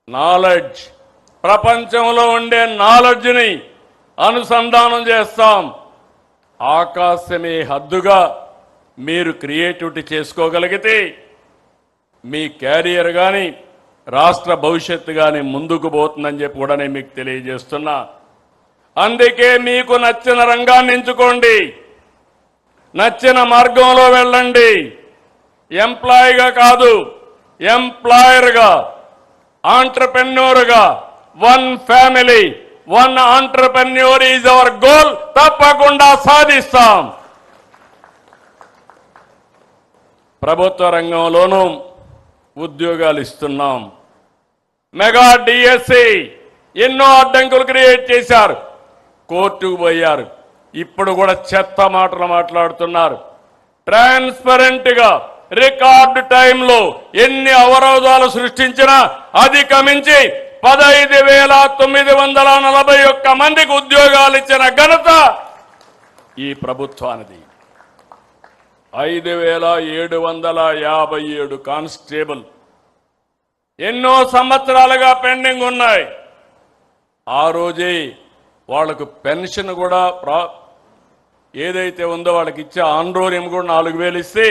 Knowledge, ప్రపంచంలో ఉండే నాలెడ్జ్ని అనుసంధానం చేస్తాం. ఆకాశమే హద్దుగా మీరు క్రియేటివిటీ చేసుకోగలిగితే మీ క్యారియర్ కానీ రాష్ట్ర భవిష్యత్తు కానీ ముందుకు పోతుందని చెప్పి కూడా నేను మీకు తెలియజేస్తున్నా. అందుకే మీకు నచ్చిన రంగాన్ని ఎంచుకోండి, నచ్చిన మార్గంలో వెళ్ళండి. ఎంప్లాయీగా కాదు, ఎంప్లాయర్గా, ఆంటర్ప్రెన్యూర్గా. One family, one entrepreneur is our goal. తప్పకుండా సాధిస్తాం. ప్రభుత్వ రంగంలోనూ ఉద్యోగాలు ఇస్తున్నాం. మెగా డిఎస్సి ఎన్నో అడ్డంకులు క్రియేట్ చేశారు, కోర్టుకు పోయారు. ఇప్పుడు కూడా చెత్త మాటలు మాట్లాడుతున్నారు. ట్రాన్స్పరెంట్గా రికార్డు టైంలో ఎన్ని అవరోధాలు సృష్టించినా అధిగమించి 15,941 మందికి ఉద్యోగాలు ఇచ్చిన ఘనత ఈ ప్రభుత్వానిది. 5,757 కానిస్టేబుల్ ఎన్నో సంవత్సరాలుగా పెండింగ్ ఉన్నాయి. ఆ రోజే వాళ్లకు పెన్షన్ కూడా ఏదైతే ఉందో వాళ్ళకి ఇచ్చే ఆండ్రోరియం కూడా 4,000 ఇస్తే